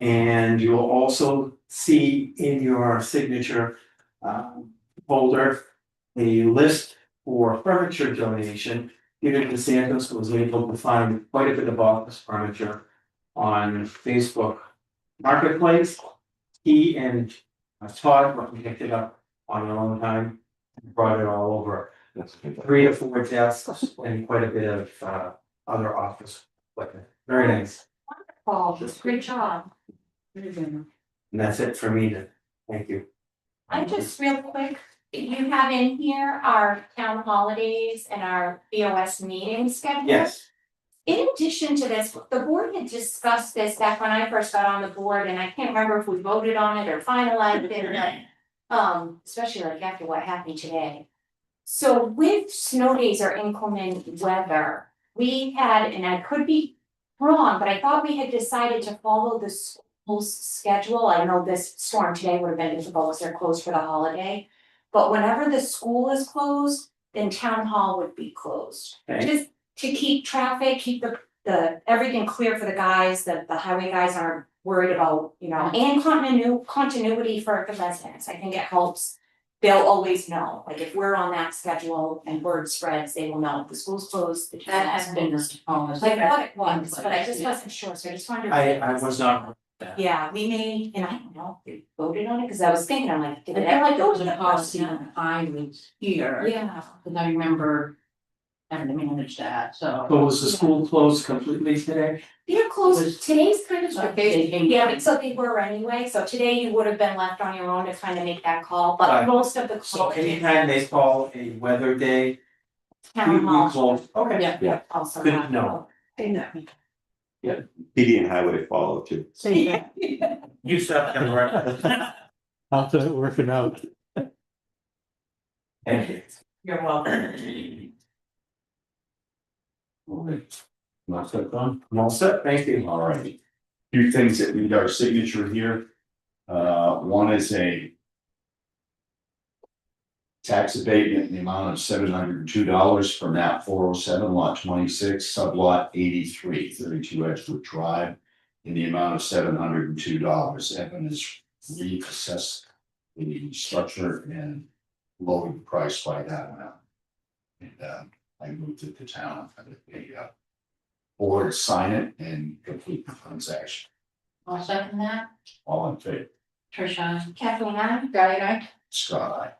And you'll also see in your signature folder a list for furniture donation. Peter DeSantis was able to find quite a bit of office furniture on Facebook Marketplace. He and Todd went and picked it up on their own time, and brought it all over. That's good. 3 or 4 desks and quite a bit of other office equipment. Very nice. Paul, great job. And that's it for me then. Thank you. I just real quick, you have in here our town holidays and our BOS meeting schedule. Yes. In addition to this, the board had discussed this back when I first got on the board, and I can't remember if we voted on it or finalized it, but especially like after what happened today. So with snow days or inclement weather, we had, and I could be wrong, but I thought we had decided to follow the school's schedule. I know this storm today would have been difficult because they're closed for the holiday. But whenever the school is closed, then town hall would be closed. Okay. Just to keep traffic, keep everything clear for the guys, the highway guys aren't worried about, and continuity for the residents, I think it helps. They'll always know, like if we're on that schedule and word spreads, they will know if the school's closed. The That has been the policy. I thought it was, but I just wasn't sure, so I just wanted. I was not. Yeah, we may, and I don't know if they voted on it, cause I was thinking, I'm like, I did feel it ever like there go was to a that policy person? when I was here. Yeah. And I remember having to manage that, so. So was the school closed completely today? They're closed, today's kind of They- strict, yeah, but so they were anyway, so today you would have been left on your own to kind of make that call, but Right. most of the. So anytime they call a weather day, we Town hall. close, okay. Yeah. Yeah. Also. Good to have- know. PD and highway follow too. Same thing. You stop, How's it working out? Thank you. You're welcome. All right. Not that done? I'm all set, thank you. All right. Few things that need our signature here. One is a tax abatement in the amount of $702 for map 407, lot 26, sublot 83, 32 Edgewood Drive, in the amount of $702. Evan has reassessed the structure and lowered the price by that amount. And I moved it to town, the board sign it and complete the transaction. I'll second that. All in favor? Trisha, Kathleen, I. Guy, I. Scott, aye.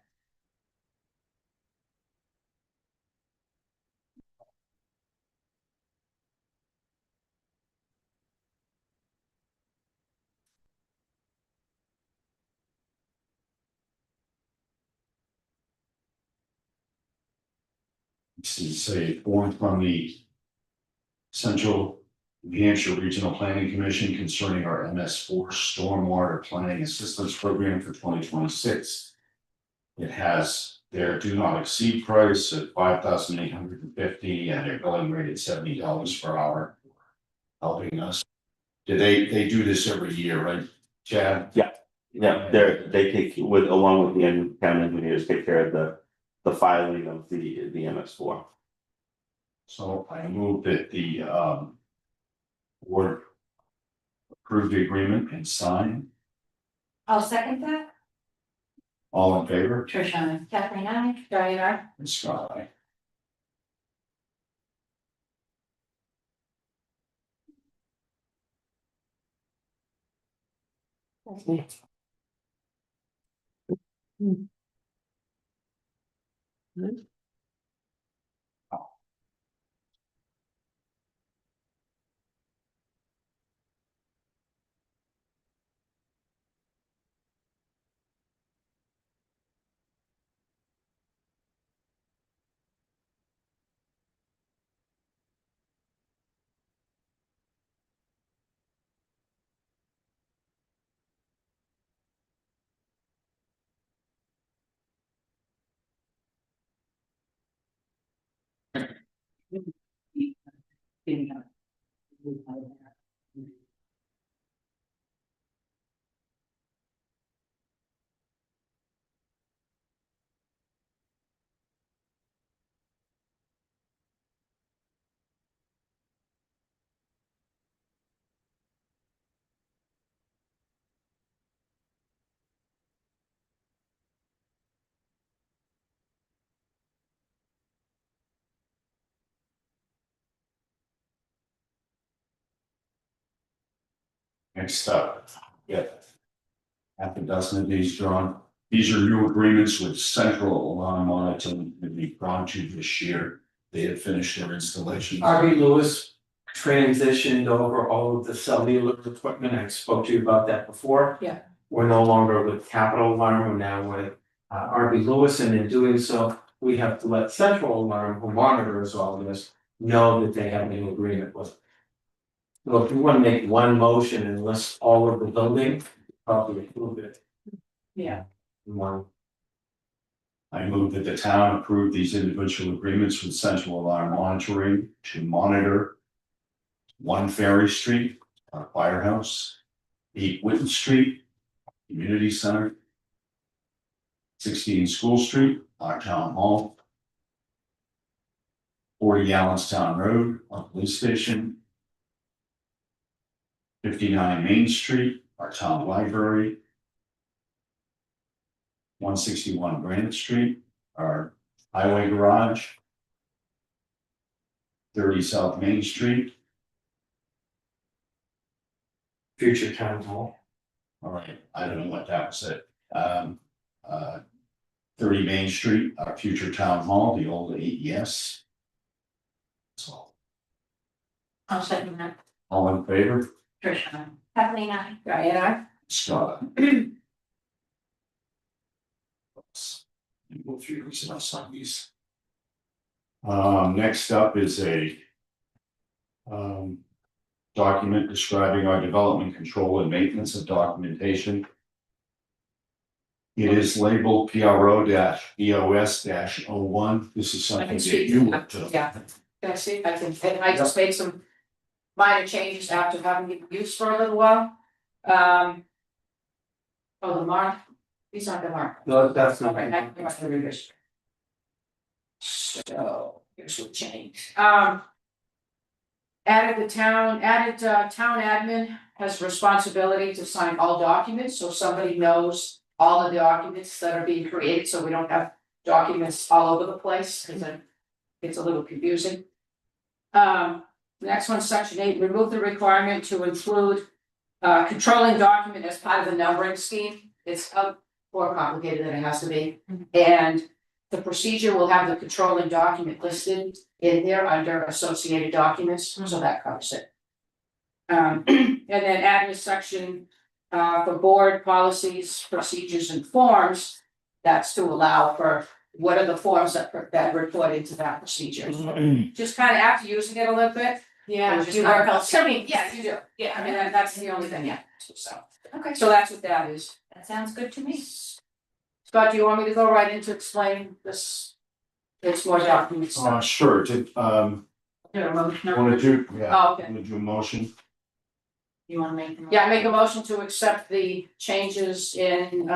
This is a form from the Central New Hampshire Regional Planning Commission concerning our MS4 Stormwater Planning Assistance Program for 2026. It has their do not exceed price at $5,850 and their billing rate at $70 per hour, helping us. They do this every year, right, Chad? Yeah, they take with, along with the town engineers, take care of the filing of the MS4. So I move that the board approve the agreement and sign. I'll second that. All in favor? Trisha, Kathleen, I. Guy, I. And Scott, aye. Next up, half a dozen of these drawn. These are new agreements with Central Alarm Monitoring that we've gone to this year. They have finished their installations. RB Lewis transitioned over all of the cellular equipment. I spoke to you about that before. Yeah. We're no longer with Capital Alarm, we're now with RB Lewis, and in doing so, we have to let Central Alarm, who monitors all this, know that they have an agreement with. So if you want to make one motion and list all of the building, probably approve it. Yeah. in one. I move that the town approve these individual agreements with Central Alarm Monitoring to monitor 1 Ferry Street, our firehouse, 8 Whitten Street, Community Center, 16 School Street, our town hall, 40 Allenstown Road, our police station. 59 Main Street, our town library. 161 Granite Street, our highway garage. 30 South Main Street, Future town hall. all right, I don't know what that was at. 30 Main Street, our future town hall, the old AES. So, I'll second that. all in favor? Trish, aye. Kathleen, I. Diana, Scott. Go through these and I'll sign these. Next up is a document describing our development, control, and maintenance of documentation. It is labeled PRO-EOS-01. This is I something can that speak you to worked that, on. yeah. Can I see, I just made some minor changes after having it used for a little while. Oh, the mark, these aren't the mark. No, that's not. Okay, I must have read this. So, here's what changed. Added town admin has responsibility to sign all documents, so somebody knows all of the documents that are being created, so we don't have documents all over the place, because then it's a little confusing. The next one, section 8, remove the requirement to include controlling document as part of the numbering scheme. It's more complicated than it has to be. And the procedure will have the controlling document listed in there under associated documents, so that covers it. And then add a section for board policies, procedures, and forms. That's to allow for what are the forms that report into that procedure. Just kind of after using it a little bit. Yeah, Just you kind work of- out. I mean, yeah, you do. Yeah, I mean, that's the only thing, yeah, so Okay, that's what that is. that sounds good to me. Scott, do you want me to go right into explain this? It's more documents. Sure, did, Yeah, wanna do, yeah, Oh, okay. wanna do a motion? You wanna make them? Yeah, I make a motion to accept the changes in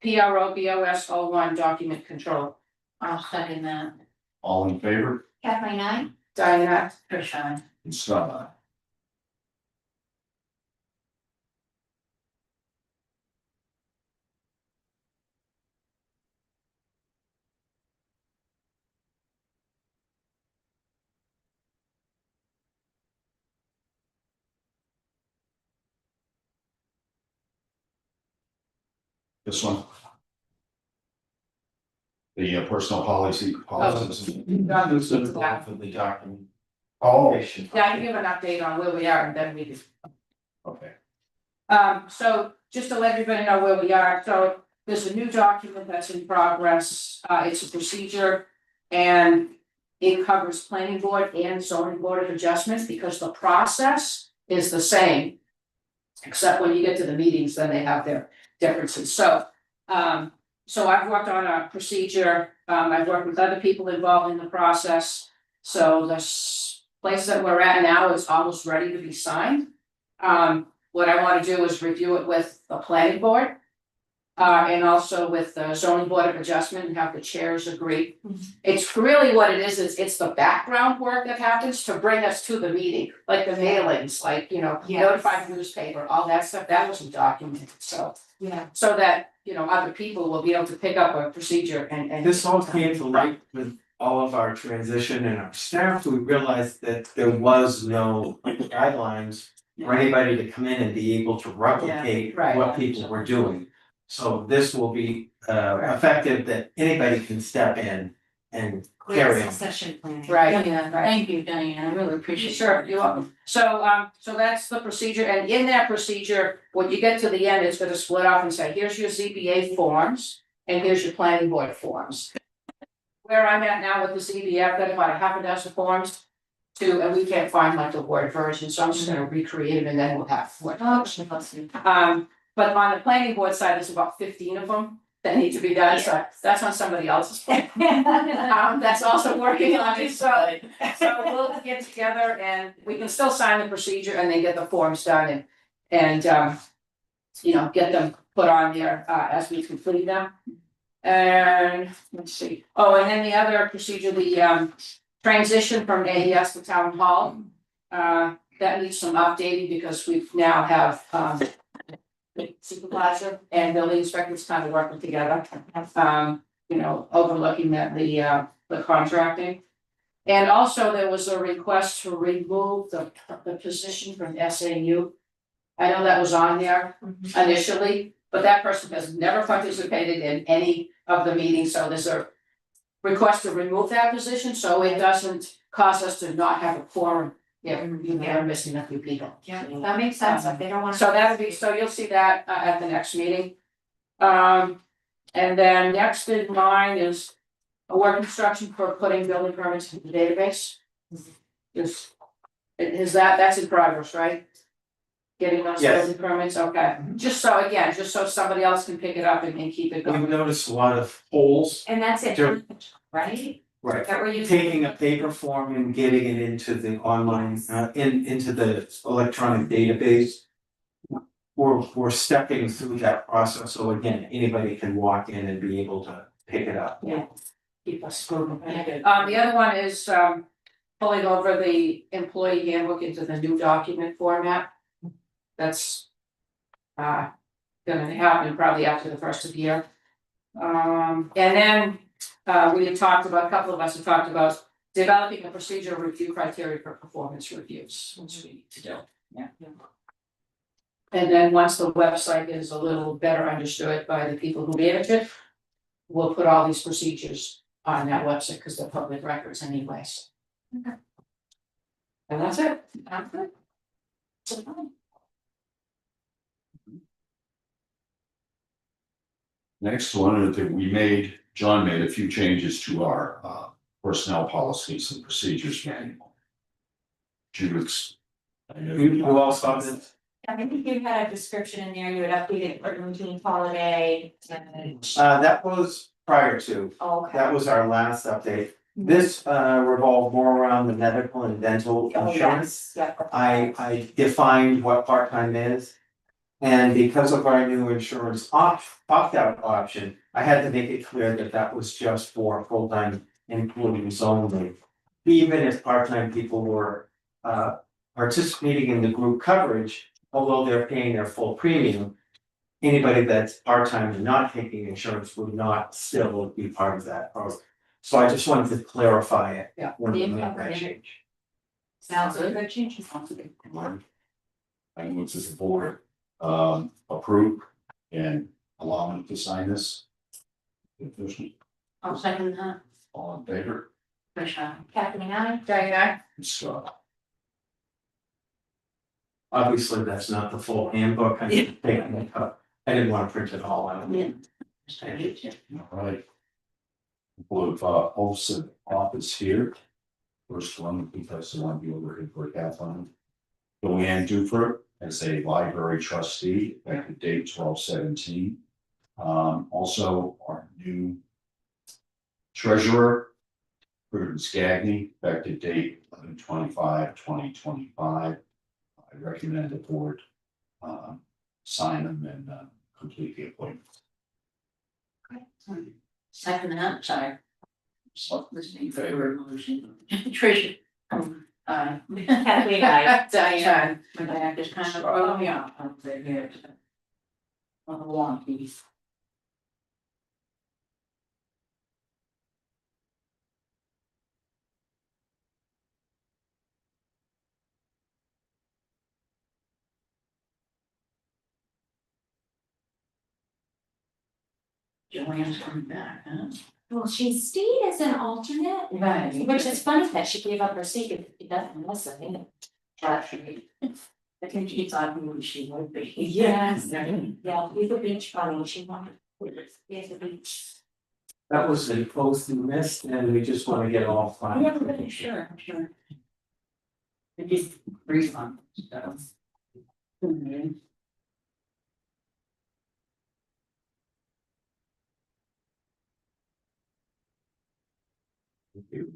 PRO-BOS-01 document control. I'll second that. All in favor? Kathleen, I. Diana, Trish, I. And Scott. This one. The personal policies. Not lose the off of the document. Oh, yeah, I can give an update on where we are and then we can. okay. So just to let everybody know where we are, so there's a new document that's in progress, it's a procedure. And it covers planning board and zoning board of adjustments because the process is the same. Except when you get to the meetings, then they have their differences, so I've worked on a procedure, I've worked with other people involved in the process. So the place that we're at now is almost ready to be signed. What I wanna do is review it with the planning board. And also with the zoning board of adjustment and have the chairs agree. It's really what it is, it's the background work that happens to bring us to the meeting, like the mailings, like, you know, Yes. notified newspaper, all that stuff, that wasn't documented, so. Yeah. So that, you know, other people will be able to pick up a procedure and. This all came to light with all of our transition and our staff, we realized that there was no guidelines for anybody to come in and be able to replicate right. what people were doing. So this will be effective that anybody can step in and carry on. Succession planning. Right, Yeah, right. thank you, Diane, I really appreciate it. Sure, you're welcome. So that's the procedure, and in that procedure, when you get to the end, it's gonna split off and say, here's your ZBA forms. And here's your planning board forms. Where I'm at now with the ZBA, I've got about a half a dozen forms. And we can't find like the Word version, so I'm just gonna recreate it and then we'll have Word Oh, version. bless you. But on the planning board side, there's about 15 of them that need to be done, so that's on somebody else's plate. That's also working on it, so we'll get together and we can still sign the procedure and then get the forms done and you know, get them put on there as we complete them. And let's see, oh, and then the other procedure, transition from AES to town hall. That needs some updating because we now have, the supervisor and building inspectors kind of working together. Overlooking the contracting. And also there was a request to remove the position from SAU. I know that was on there initially, but that person has never participated in any of the meetings, so there's a request to remove that position, so it doesn't cause us to not have a quorum. Yeah, we're missing a few people. Yeah, that makes sense, if they don't wanna. So so you'll see that at the next meeting. And then next in line is a work instruction for putting building permits in the database. That's in progress, right? Getting those Yes. building permits, okay, just so somebody else can pick it up and keep it We've going. noticed a lot of holes, And that's it, Sure. right? right, That we're using. taking a paper form and getting it into the online, into the electronic database. We're stepping through that process, so again, anybody can walk in and be able to pick it up. Yeah. Keep us moving. The other one is, pulling over the employee handbook into the new document format. That's gonna happen probably after the first of the year. And then, we had talked about, a couple of us have talked about developing a procedural review criteria for performance reviews, which we need to do. Yeah. And then once the website is a little better understood by the people who manage it, we'll put all these procedures on that website, because they're public records anyways. Okay. And that's it. Next one, that John made a few changes to our personnel policies and procedures manual. Judith's. You also have this, I think you had a description in there, you had updated for routine holiday and. that was prior to, Okay. that was our last update. This revolved more around the medical and dental Oh, insurance. yes, yeah. I defined what part-time is. And because of our new insurance opt-out option, I had to make it clear that that was just for full-time employees only. Even if part-time people were participating in the group coverage, although they're paying their full premium. Anybody that's part-time and not taking insurance would not still be part of that program. So I just wanted to clarify it. Yeah. When we make that change. Sounds like a good change. I move to the board, approve and allow him to sign this. I'll second that. All in favor? Kathleen, I. Diane, So, Obviously, that's not the full handbook. I didn't want to print it all out. Yeah. all right. Couple of oaths of office here. First one, because I want to be over here for Kathleen. Joanne Dufer as a library trustee, effective date 12/17. Also our new treasurer, Prudence Gagney, effective date 11/25/2025. I recommend the board sign them and complete the appointment. Second that, sorry. Listening for a motion. Tricia. Kathleen, I. Diane, My back is kind of, oh, yeah, up there, here. On the wonky. Joanne's coming back, huh? Well, she stayed as an alternate, Right. which is funny that she gave up her seat if it doesn't listen. Actually. I think she thought who she would be. Yes. Yeah, we the beach party, she wanted. Yes, the beach. That was the post we missed, and we just want to get it all final. Yeah, pretty sure, sure. It just brief on, so. Mhm. Thank you.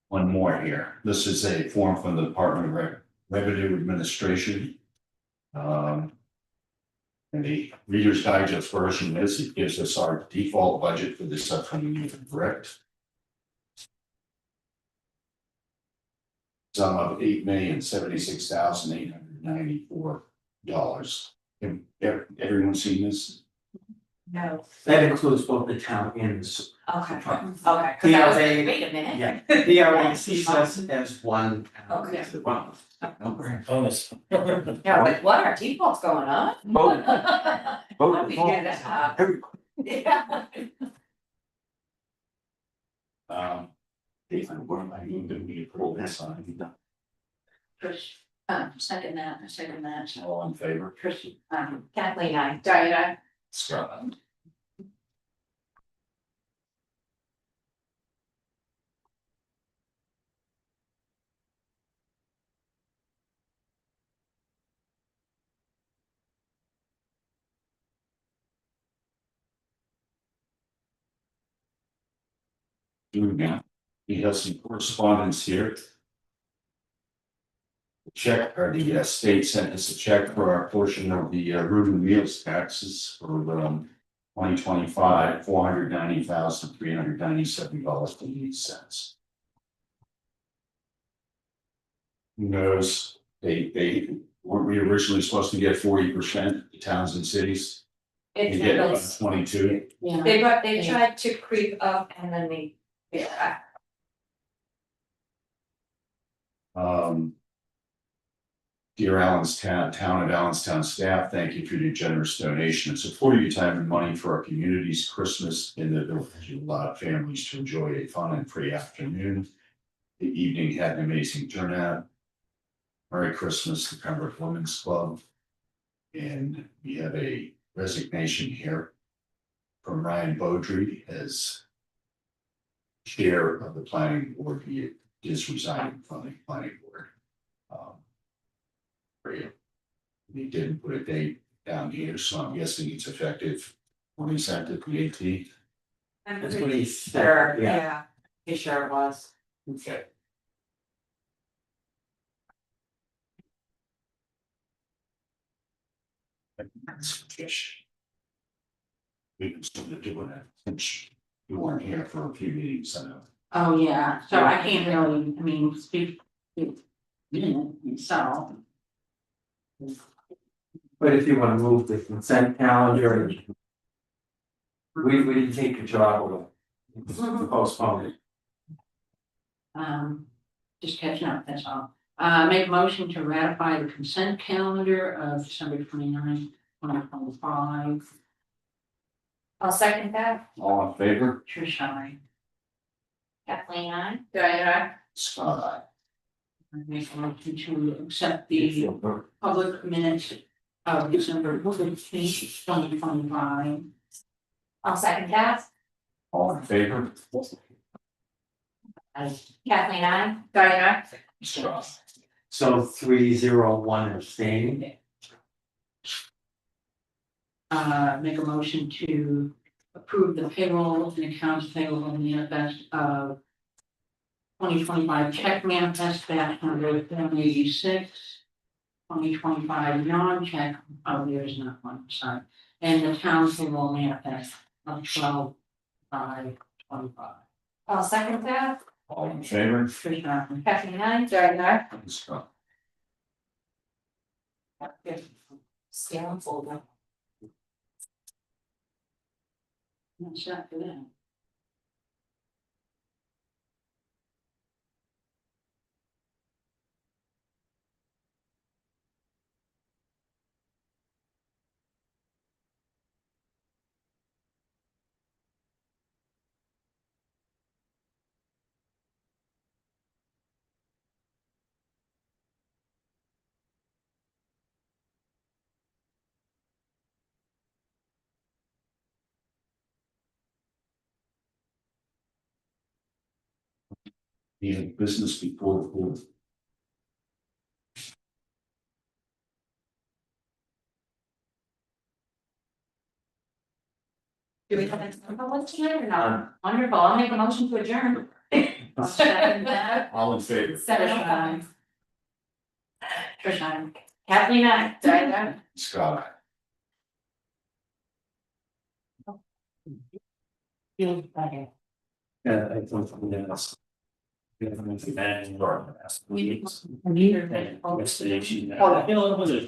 One more here. This is a form from the Department of Revenue Administration. And the Reader's Digest version is, it gives us our default budget for this upcoming year, correct? Sum of $8,076,894. Everyone seen this? No. That includes both the town and the. Okay, okay, cause DRA, I was like, wait a minute. Yeah, DRA sees us as one. Okay. Wow. Bonus. Yeah, like, what, our default's going up? Vote. How do we get that? Yeah. If I were, I need to be approved this on. Trish, second that, All in favor? Trish, Kathleen, I. Diana, Scott. Doing that, he has some correspondence here. The check, or the state sent us a check for our portion of the room and meals taxes for 2025, $490,397.08. Who knows, weren't we originally supposed to get 40%, the towns and cities? We It's get really, about 22. yeah. they tried to creep up and then they, yeah. Dear Allenstown, town of Allenstown staff, thank you for your generous donation and support of your time and money for our community's Christmas in the village. You allowed families to enjoy a fun and free afternoon. The evening had an amazing turnout. Merry Christmas, the Pembroke Women's Club. And we have a resignation here from Ryan Beaudry as chair of the planning board. He is resigning from the planning board. For you. He didn't put a date down here, so I'm guessing it's effective when he sent it, the 18th. That's what he said. Sure, yeah, he sure was. Okay. We can still do it since you weren't here for a few meetings, I know. Oh, yeah, so I can't really, I mean, speak. So, But if you wanna move the consent calendar. We didn't take the job of postpone it. just catching up, that's all. Make a motion to ratify the consent calendar of December 29th, 2025. I'll second that. All in favor? Trish, I Kathleen, I. Diana, Scott. make a motion to accept the public minutes of December 15th, 2025. I'll second that. All in favor? Kathleen, I. Diana, Scott. So 301 abstaining. Make a motion to approve the payroll and accounts payable manifest of 2025 check manifest batch number 186. 2025 non-check, oh, there's not one, sorry, and the town payroll manifest of 12/5/25. I'll second that. All in favor? Trish, I Kathleen, I. Diana, Scott. Scale and folder. What's that for that? Any business before the board? Do we have any public tonight or not? Wonderful, I'll make a motion to adjourn. I'll second that. All in favor? 7:05. Trish, Kathleen, I, Diana. Scott. Feels better. Yeah, I don't know. We haven't been managing our last meetings. Have you? And yesterday she. Oh. You know, what was it?